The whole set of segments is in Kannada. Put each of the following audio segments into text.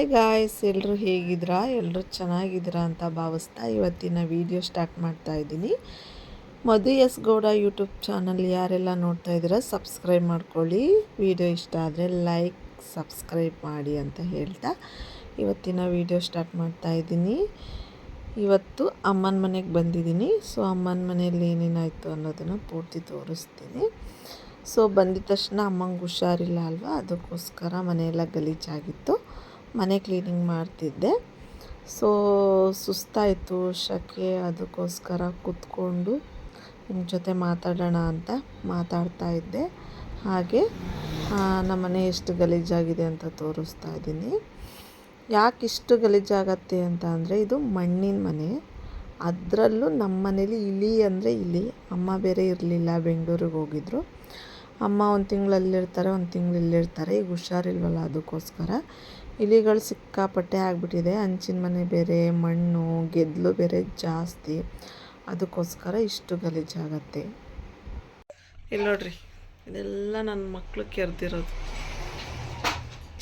ಹಾಯ್ ಗಾಯ್ಸ್, ಎಲ್ಲರೂ ಹೇಗಿದ್ದೀರಾ? ಎಲ್ಲರೂ ಚೆನ್ನಾಗಿದ್ದೀರಾ ಅಂತ ಭಾವಿಸ್ತಾ ಇವತ್ತಿನ ವಿಡಿಯೋ ಸ್ಟಾರ್ಟ್ ಮಾಡ್ತಾ ಇದ್ದೀನಿ. ಮಧು ಎಸ್ ಗೌಡ ಯೂಟ್ಯೂಬ್ ಚಾನಲ್ ಯಾರೆಲ್ಲ ನೋಡ್ತಾ ಇದ್ದೀರಾ ಸಬ್ಸ್ಕ್ರೈಬ್ ಮಾಡ್ಕೊಳ್ಳಿ. ವಿಡಿಯೋ ಇಷ್ಟ ಆದರೆ ಲೈಕ್ ಸಬ್ಸ್ಕ್ರೈಬ್ ಮಾಡಿ ಅಂತ ಹೇಳ್ತಾ ಇವತ್ತಿನ ವಿಡಿಯೋ ಸ್ಟಾರ್ಟ್ ಮಾಡ್ತಾ ಇದ್ದೀನಿ. ಇವತ್ತು ಅಮ್ಮನ ಮನೆಗೆ ಬಂದಿದ್ದೀನಿ. ಸೊ ಅಮ್ಮನ ಮನೆಯಲ್ಲಿ ಏನೇನಾಯಿತು ಅನ್ನೋದನ್ನು ಪೂರ್ತಿ ತೋರಿಸ್ತೀನಿ. ಸೊ ಬಂದಿದ ತಕ್ಷಣ ಅಮ್ಮಂಗೆ ಹುಷಾರಿಲ್ಲ ಅಲ್ವಾ, ಅದಕ್ಕೋಸ್ಕರ ಮನೆಯೆಲ್ಲ ಗಲೀಜಾಗಿತ್ತು. ಮನೆ ಕ್ಲೀನಿಂಗ್ ಮಾಡ್ತಿದ್ದೆ. ಸೊ ಸುಸ್ತಾಯಿತು, ಶಕೆ, ಅದಕ್ಕೋಸ್ಕರ ಕೂತ್ಕೊಂಡು ನಿಮ್ಮ ಜೊತೆ ಮಾತಾಡೋಣ ಅಂತ ಮಾತಾಡ್ತಾ ಇದ್ದೆ. ಹಾಗೆ ನಮ್ಮ ಮನೆ ಎಷ್ಟು ಗಲೀಜಾಗಿದೆ ಅಂತ ತೋರಿಸ್ತಾ ಇದ್ದೀನಿ. ಯಾಕೆ ಇಷ್ಟು ಗಲೀಜಾಗತ್ತೆ ಅಂತ ಅಂದರೆ ಇದು ಮಣ್ಣಿನ ಮನೆ. ಅದರಲ್ಲೂ ನಮ್ಮ ಮನೇಲಿ ಇಲಿ ಅಂದರೆ ಇಲಿ. ಅಮ್ಮ ಬೇರೆ ಇರಲಿಲ್ಲ, ಬೆಂಗಳೂರಿಗೆ ಹೋಗಿದ್ರು. ಅಮ್ಮ ಒಂದು ತಿಂಗಳು ಅಲ್ಲಿರ್ತಾರೆ, ಒಂದು ತಿಂಗಳು ಇಲ್ಲಿರ್ತಾರೆ. ಈಗ ಹುಷಾರಿಲ್ವಲ್ಲ, ಅದಕ್ಕೋಸ್ಕರ ಇಲಿಗಳು ಸಿಕ್ಕಾಪಟ್ಟೆ ಆಗಿಬಿಟ್ಟಿದೆ. ಹಂಚಿನ ಮನೆ ಬೇರೆ, ಮಣ್ಣು ಗೆದ್ದಲು ಬೇರೆ ಜಾಸ್ತಿ, ಅದಕ್ಕೋಸ್ಕರ ಇಷ್ಟು ಗಲೀಜಾಗತ್ತೆ. ಇಲ್ಲಿ ನೋಡ್ರಿ, ಇದೆಲ್ಲ ನನ್ನ ಮಕ್ಕಳು ಕೆರೆದಿರೋದು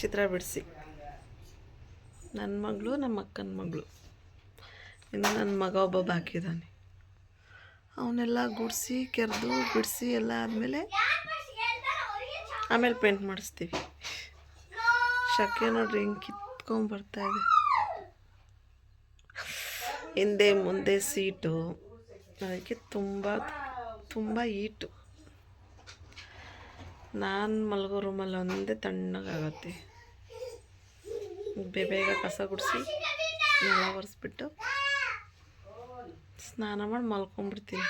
ಚಿತ್ರ ಬಿಡಿಸಿ. ನನ್ನ ಮಗಳು, ನಮ್ಮ ಅಕ್ಕನ ಮಗಳು, ಇನ್ನು ನನ್ನ ಮಗ ಒಬ್ಬ ಹಾಕಿದ್ದಾನೆ. ಅವನ್ನೆಲ್ಲ ಗುಡಿಸಿ ಕೆರೆದು ಬಿಡಿಸಿ ಎಲ್ಲ ಆಮೇಲೆ ಪೇಂಟ್ ಮಾಡಿಸ್ತೀವಿ. ಶಕೆ ನೋಡ್ರಿ ಹಿಂಗೆ ಕಿತ್ಕೊಂಡ್ಬರ್ತಾ ಇದೆ. ಹಿಂದೆ ಮುಂದೆ ಸೀಟು, ಅದಕ್ಕೆ ತುಂಬ ಹೀಟು. ನಾನು ಮಲಗೋ ರೂಮಲ್ಲಿ ಒಂದೇ ತಣ್ಣಗಾಗತ್ತೆ. ಬೇಗ ಕಸ ಗುಡಿಸಿ ನೆಲ ಒರೆಸ್ಬಿಟ್ಟು ಸ್ನಾನ ಮಾಡಿ ಮಲ್ಕೊಂಡ್ಬಿಡ್ತೀನಿ.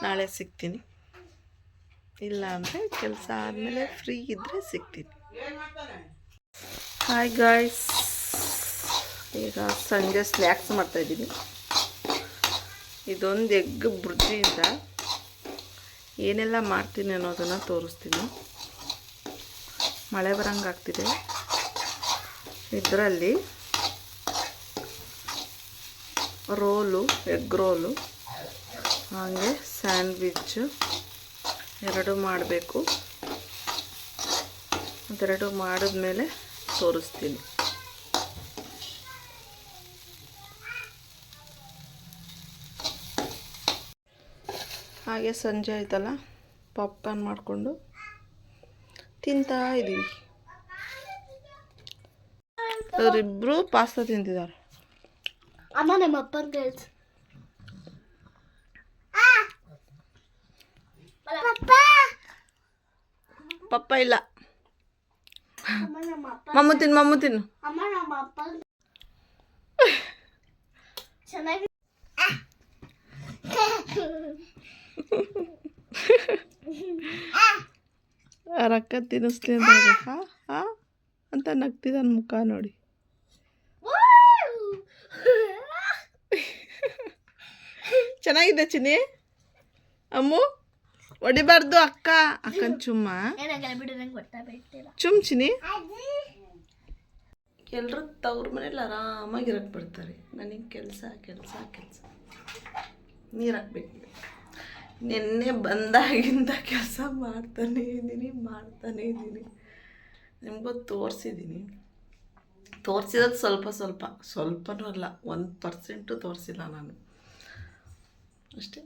ನಾಳೆ ಸಿಗ್ತೀನಿ, ಇಲ್ಲ ಅಂದರೆ ಕೆಲಸ ಆದಮೇಲೆ ಫ್ರೀ ಇದ್ದರೆ ಸಿಗ್ತೀನಿ. ಹಾಯ್ ಗಾಯ್ಸ್, ಈಗ ಸಂಜೆ ಸ್ನ್ಯಾಕ್ಸ್ ಮಾಡ್ತಾಯಿದ್ದೀನಿ. ಇದೊಂದು ಎಗ್ ಬುರ್ಜಿಯಿಂದ ಏನೆಲ್ಲ ಮಾಡ್ತೀನಿ ಅನ್ನೋದನ್ನು ತೋರಿಸ್ತೀನಿ. ಮಳೆ ಬರಂಗೆ ಆಗ್ತಿದೆ. ಇದರಲ್ಲಿ ರೋಲು, ಎಗ್ ರೋಲು, ಹಾಗೆ ಸ್ಯಾಂಡ್ವಿಚ್ಚು ಎರಡು ಮಾಡಬೇಕು. ಅದೆರಡು ಮಾಡಿದ್ಮೇಲೆ ತೋರಿಸ್ತೀನಿ. ಹಾಗೆ ಸಂಜೆ ಆಯ್ತಲ್ಲ, ಪಾಪ್ಕಾರ್ನ್ ಮಾಡಿಕೊಂಡು ತಿಂತಾ ಇದ್ದೀವಿ. ಅವರಿಬ್ಬರು ಪಾಸ್ತಾ ತಿಂತಿದ್ದಾರೆ. ಅಮ್ಮ ನಮ್ಮ ಅಪ್ಪನ ಕೇಳ್ತು, ಪಪ್ಪ ಇಲ್ಲ, ಮಮ್ಮು ತಿನ್ನು. ಅಮ್ಮ ನಮ್ಮ ಅಪ್ಪ ಚೆನ್ನಾಗಿ ರೊಕ್ಕ ತಿನ್ನಿಸ್ಲಿ ಅಂತ ಅಂತ ನಗ್ತಿದ್ದಾನ ಮುಖ ನೋಡಿ. ಚೆನ್ನಾಗಿದೆ ಚಿನ್ನಿ. ಅಮ್ಮು ಹೊಡಿಬಾರ್ದು, ಅಕ್ಕನ ಚುಮ್ಮ ಚಿನ್ನಿ. ಎಲ್ಲರೂ ತವ್ರ ಮನೇಲಿ ಆರಾಮಾಗಿರಕ್ಕೆ ಬಿಡ್ತಾರೆ. ನನಗೆ ಕೆಲಸ ನೀರು ಹಾಕ್ಬೇಕು. ನಿನ್ನೆ ಬಂದಾಗಿಂದ ಕೆಲಸ ಮಾಡ್ತಾನೇ ಇದ್ದೀನಿ. ನಿಮಗೂ ತೋರಿಸಿರೋದು ಸ್ವಲ್ಪನೂ ಅಲ್ಲ, 1% ತೋರಿಸಿಲ್ಲ ನಾನು ಅಷ್ಟೇ.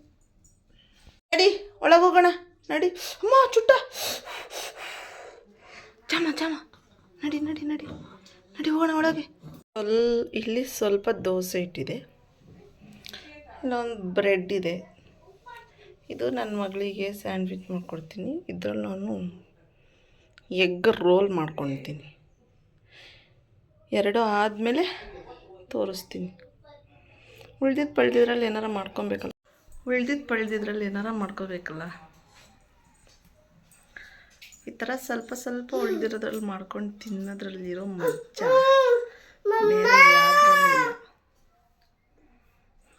ನಡಿ ಒಳಗೆ ಹೋಗೋಣ, ನಡಿ. ಅಮ್ಮ ಚುಟ್ಟ, ಜಾಮ ನಡಿ ಹೋಗೋಣ ಒಳಗೆ. ಇಲ್ಲಿ ಸ್ವಲ್ಪ ದೋಸೆ ಇಟ್ಟಿದೆ, ಇಲ್ಲೊಂದು ಬ್ರೆಡ್ ಇದೆ. ಇದು ನನ್ನ ಮಗಳಿಗೆ ಸ್ಯಾಂಡ್ವಿಚ್ ಮಾಡ್ಕೊಡ್ತೀನಿ. ಇದರಲ್ಲಿ ನಾನು ಎಗ್ ರೋಲ್ ಮಾಡ್ಕೊಳ್ತೀನಿ. ಎರಡು ಆದಮೇಲೆ ತೋರಿಸ್ತೀನಿ. ಉಳ್ದಿದ್ದು ಪಳ್ದಿದ್ರಲ್ಲಿ ಏನಾರ ಮಾಡ್ಕೊಬೇಕಲ್ಲ. ಈ ಥರ ಸ್ವಲ್ಪ ಉಳ್ದಿರೋದ್ರಲ್ಲಿ ಮಾಡ್ಕೊಂಡು ತಿನ್ನೋದ್ರಲ್ಲಿರೋ ಮಜಾ ಬೇರೆ ಯಾವುದ್ರಲ್ಲಿ ಇಲ್ಲ.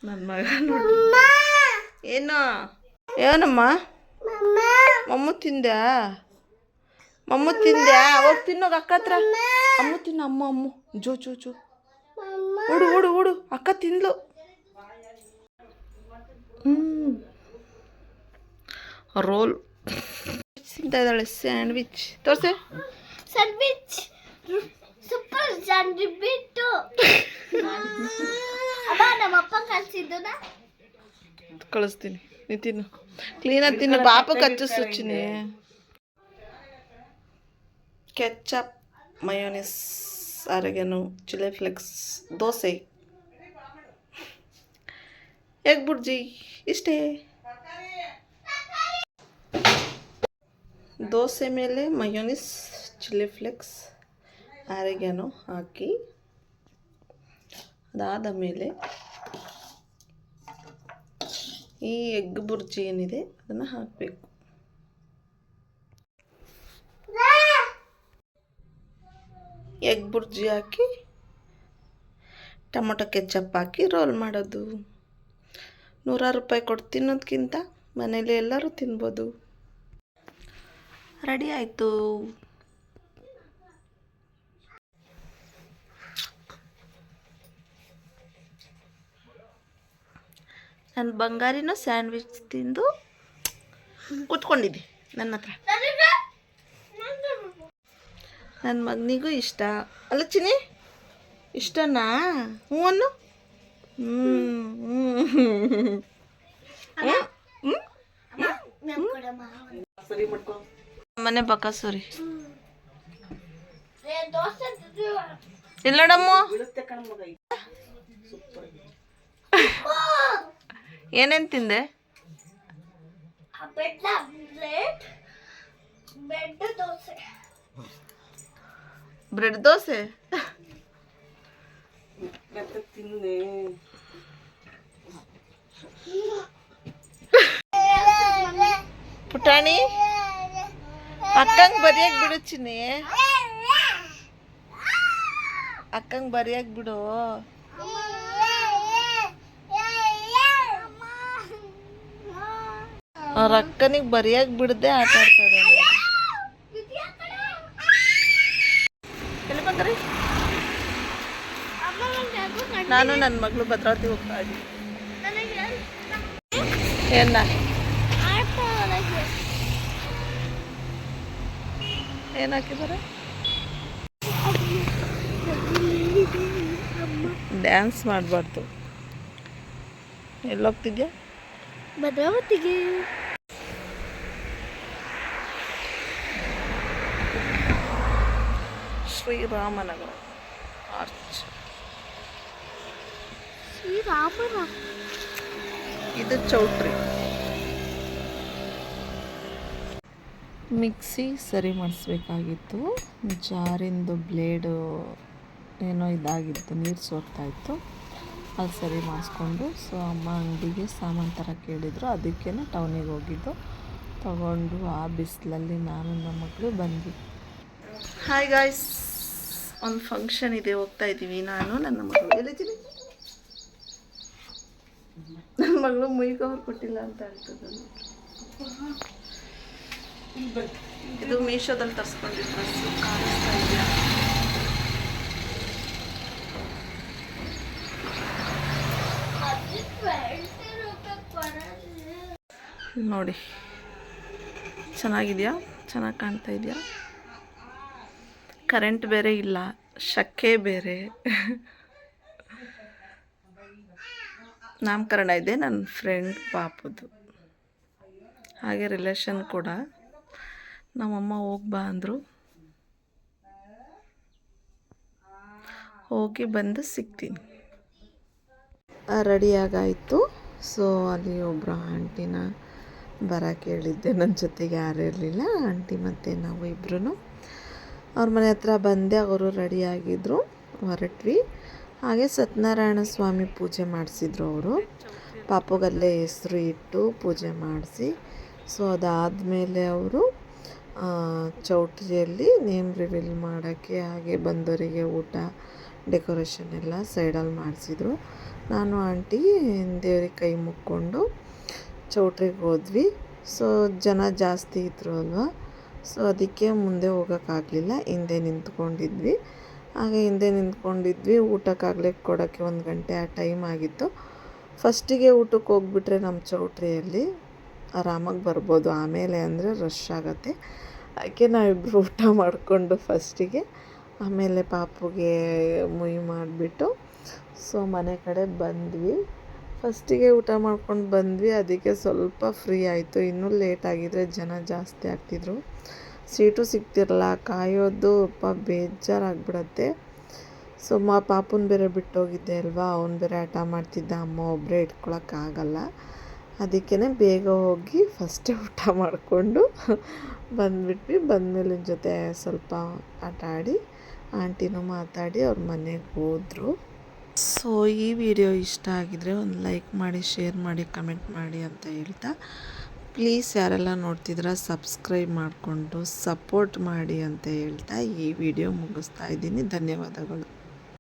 ನನ್ನ ಮಗ ನೋಡಿ, ಏನಮ್ಮ ಮಮ್ಮು ತಿಂದ್ಯಾ? ಹೋಗಿ ತಿನ್ನೋಗ ಅಕ್ಕ ಹತ್ರ. ಅಮ್ಮು ತಿನ್ನು, ಅಮ್ಮು ಜೋ ಓಡು ಅಕ್ಕ ತಿಂದ್ಲು. ರೋಲ್ ತಿಂತಾ ಇದ್ದಾಳೆ. ಸ್ಯಾಂಡ್ವಿಚ್ ತೋರಿಸೆ. ಸ್ಯಾಂಡ್ವಿಚ್ ಸೂಪರ್ ಜಾನ್ರಿ ಬಿಟ್ಟು ಅಮ್ಮ ನಮ್ಮ ಅಪ್ಪ ಕಳ್ಸಿದ್ದನ ಕಳಿಸ್ತೀನಿ ನೀ ತಿನ್ನು ಕ್ಲೀನಾಗಿ ತಿನ್ನು ಪಾಪ ಕಚ್ಚು zucchini ketchup mayonnaise oregano chilli flakes dosa egg bhurji ಇಷ್ಟೇ ದೋಸೆ ಮೇಲೆ ಮಯೋನಿಸ್ ಚಿಲ್ಲಿ ಫ್ಲೆಕ್ಸ್ ಆರೆಗೇನು ಹಾಕಿ ಅದಾದ ಮೇಲೆ ಈ ಎಗ್ ಬುರ್ಜಿ ಏನಿದೆ ಅದನ್ನು ಹಾಕಬೇಕು ಎಗ್ ಬುರ್ಜಿ ಹಾಕಿ ಟೊಮೊಟೊ ಕೆಚಪ್ ಹಾಕಿ ರೋಲ್ ಮಾಡೋದು. 100 ರೂಪಾಯಿ ಕೊಟ್ಟು ತಿನ್ನೋದಕ್ಕಿಂತ ಮನೇಲಿ ಎಲ್ಲರೂ ತಿನ್ಬೋದು. ರೆಡಿ ಆಯಿತು. ನನ್ನ ಬಂಗಾರಿನೂ ಸ್ಯಾಂಡ್ವಿಚ್ ತಿಂದು ಕೂತ್ಕೊಂಡಿದ್ದೆ ನನ್ನ ಹತ್ರ. ನನ್ನ ಮಗನಿಗೂ ಇಷ್ಟ ಅಲ್ಲ ಚಿನಿ, ಇಷ್ಟನಾ? ಹ್ಞೂ ಅನ್ನು. ಮನೆ ಬಕಾಸೂರಿ ಇಲ್ಲ ನೋಡಮ್ಮ. ಏನೇನು ತಿಂದೆ? ಬ್ರೆಡ್ ದೋಸೆ ಪುಟಾಣಿ ಅಕ್ಕಂಗೆ ಬರಿಯಕ್ ಬಿಡು ಚಿನ್ನಿ, ಅಕ್ಕಂಗೆ ಬರಿಯಕ್ ಬಿಡು. ಅವ್ರ ಅಕ್ಕನಿಗೆ ಬರಿಯಕ್ ಬಿಡದೆ ಆಟ ಆಡ್ತಾಳೆ. ಎಲ್ಲಿ ಬಂದ್ರಿ? ನಾನು ನನ್ನ ಮಗಳು ಭದ್ರಾವತಿ ಹೋಗ್ತಾ ಇದ್ದೀನಿ. ಏನ ಏನು ಹಾಕಿದ್ದಾರೆ? ಡ್ಯಾನ್ಸ್ ಮಾಡಬಾರ್ದು. ಎಲ್ಲೋಗ್ತಿದ್ಯಾ? ಭದ್ರಾವತಿಗೆ. ಶ್ರೀರಾಮನಗರ ಆರ್ಚ್. ಶ್ರೀರಾಮನ ಇದು ಚೌಟ್ರಿ. ಮಿಕ್ಸಿ ಸರಿ ಮಾಡಿಸ್ಬೇಕಾಗಿತ್ತು. ಜಾರಿಂದು ಬ್ಲೇಡು ಏನೋ ಇದಾಗಿತ್ತು, ನೀರು ಸೋರ್ತಾಯಿತ್ತು. ಅದು ಸರಿ ಮಾಡಿಸ್ಕೊಂಡು ಅಮ್ಮ ಅಂಗಡಿಗೆ ಸಾಮಾನು ಥರ ಕೇಳಿದ್ರು, ಅದಕ್ಕೇ ಟೌನಿಗೆ ಹೋಗಿದ್ದು. ತಗೊಂಡು ಆ ಬಿಸಿಲಲ್ಲಿ ನಾನು ನಮ್ಮ ಮಗಳು ಬಂದ್ವಿ. ಹಾಯ್ ಗಾಯ್ಸ್, ಒಂದು ಫಂಕ್ಷನ್ ಇದೆ, ಹೋಗ್ತಾ ಇದ್ದೀವಿ ನಾನು ನನ್ನ ಮಗಳು. ಎಲ್ಲಿದ್ದೀವಿ? ನನ್ನ ಮಗಳು ಮುಯ್ಗವ್ರು ಕೊಟ್ಟಿಲ್ಲ ಅಂತ ಹೇಳ್ತದೆ. ಇದು ಮೀಶೋದಲ್ಲಿ ತರಿಸ್ಕೊಂಡಿದ್ದು ಡ್ರೆಸ್ಸು, ಕಾಣಿಸ್ತಾ ಇದೆಯಾ? ನೋಡಿ ಚೆನ್ನಾಗಿದೆಯಾ? ಚೆನ್ನಾಗಿ ಕಾಣ್ತಾ ಇದೆಯಾ? ಕರೆಂಟ್ ಬೇರೆ ಇಲ್ಲ, ಶಕ್ಕೆ ಬೇರೆ. ನಾಮಕರಣ ಇದೆ ನನ್ನ ಫ್ರೆಂಡ್ ಪಾಪದು, ಹಾಗೆ ರಿಲೇಷನ್ ಕೂಡ. ನಮ್ಮಮ್ಮ ಹೋಗಿ ಬಾ ಅಂದರು, ಹೋಗಿ ಬಂದು ಸಿಗ್ತೀನಿ. ರೆಡಿಯಾಗಾಯಿತು. ಅಲ್ಲಿ ಒಬ್ಬರು ಆಂಟಿನ ಬರೋಕ್ಕೆ ಹೇಳಿದ್ದೆ, ನನ್ನ ಜೊತೆಗೆ ಯಾರೂ ಇರಲಿಲ್ಲ. ಆಂಟಿ ಮತ್ತು ನಾವು ಇಬ್ಬರೂ ಅವ್ರ ಮನೆ ಹತ್ರ ಬಂದೆ. ಅವರು ರೆಡಿಯಾಗಿದ್ದರು, ಹೊರಟ್ವಿ. ಹಾಗೆ ಸತ್ಯನಾರಾಯಣ ಸ್ವಾಮಿ ಪೂಜೆ ಮಾಡಿಸಿದ್ರು ಅವರು. ಪಾಪುಗಲ್ಲೇ ಹೆಸರು ಇಟ್ಟು ಪೂಜೆ ಮಾಡಿಸಿ, ಅದಾದಮೇಲೆ ಅವರು ಚೌಟ್ರಿಯಲ್ಲಿ ನೇಮ್ ರಿವೀಲ್ ಮಾಡೋಕ್ಕೆ, ಹಾಗೆ ಬಂದವರಿಗೆ ಊಟ ಡೆಕೋರೇಷನ್ ಎಲ್ಲ ಸೈಡಲ್ಲಿ ಮಾಡಿಸಿದ್ರು. ನಾನು ಆಂಟಿ ದೇವ್ರಿಗೆ ಕೈ ಮುಕ್ಕೊಂಡು ಚೌಟ್ರಿಗೆ ಹೋದ್ವಿ. ಜನ ಜಾಸ್ತಿ ಇದ್ದರು ಅಲ್ವಾ, ಅದಕ್ಕೆ ಮುಂದೆ ಹೋಗೋಕ್ಕಾಗಲಿಲ್ಲ, ಹಿಂದೆ ನಿಂತ್ಕೊಂಡಿದ್ವಿ. ಹಾಗೆ ಹಿಂದೆ ನಿಂತ್ಕೊಂಡಿದ್ವಿ. ಊಟಕ್ಕಾಗಲೇ ಕೊಡೋಕ್ಕೆ 1 ಗಂಟೆ ಆ ಟೈಮ್ ಆಗಿತ್ತು. ಫಸ್ಟಿಗೆ ಊಟಕ್ಕೆ ಹೋಗ್ಬಿಟ್ರೆ ನಮ್ಮ ಚೌಟ್ರಿಯಲ್ಲಿ ಆರಾಮಾಗಿ ಬರ್ಬೋದು, ಆಮೇಲೆ ಅಂದರೆ ರಶ್ ಆಗುತ್ತೆ. ಅದಕ್ಕೆ ನಾವಿಬ್ಬರು ಊಟ ಮಾಡಿಕೊಂಡು ಫಸ್ಟಿಗೆ ಆಮೇಲೆ ಪಾಪುಗೆ ಮುಯಿ ಮಾಡಿಬಿಟ್ಟು ಸೊ ಮನೆ ಕಡೆ ಬಂದ್ವಿ. ಫಸ್ಟಿಗೆ ಊಟ ಮಾಡ್ಕೊಂಡು ಬಂದ್ವಿ, ಅದಕ್ಕೆ ಸ್ವಲ್ಪ ಫ್ರೀ ಆಯಿತು. ಇನ್ನೂ ಲೇಟ್ ಆಗಿದ್ರೆ ಜನ ಜಾಸ್ತಿ ಆಗ್ತಿದ್ರು, ಸೀಟು ಸಿಗ್ತಿರಲ್ಲ, ಕಾಯೋದು ಬೇಜಾರಾಗ್ಬಿಡತ್ತೆ. ಸೊ ಪಾಪುನ ಬೇರೆ ಬಿಟ್ಟೋಗಿದ್ದೆ ಅಲ್ವಾ, ಅವ್ನು ಬೇರೆ ಆಟ ಮಾಡ್ತಿದ್ದ, ಅಮ್ಮ ಒಬ್ಬರೇ ಇಟ್ಕೊಳಕ್ಕಾಗಲ್ಲ. ಅದಕ್ಕೇ ಬೇಗ ಹೋಗಿ ಫಸ್ಟೇ ಊಟ ಮಾಡಿಕೊಂಡು ಬಂದ್ಬಿಟ್ವಿ. ಬಂದಮೇಲೆ ಜೊತೆ ಸ್ವಲ್ಪ ಆಟ ಆಡಿ ಆಂಟಿನೂ ಮಾತಾಡಿ ಅವ್ರ ಮನೆಗೆ ಹೋದರು. ಸೊ ಈ ವಿಡಿಯೋ ಇಷ್ಟ ಆಗಿದರೆ ಒಂದು ಲೈಕ್ ಮಾಡಿ, ಶೇರ್ ಮಾಡಿ, ಕಮೆಂಟ್ ಮಾಡಿ ಅಂತ ಹೇಳ್ತಾ, ಪ್ಲೀಸ್ ಯಾರೆಲ್ಲ ನೋಡ್ತಿದ್ದೀರಾ ಸಬ್ಸ್ಕ್ರೈಬ್ ಮಾಡಿಕೊಂಡು ಸಪೋರ್ಟ್ ಮಾಡಿ ಅಂತ ಹೇಳ್ತಾ ಈ ವಿಡಿಯೋ ಮುಗಿಸ್ತಾ ಇದ್ದೀನಿ. ಧನ್ಯವಾದಗಳು.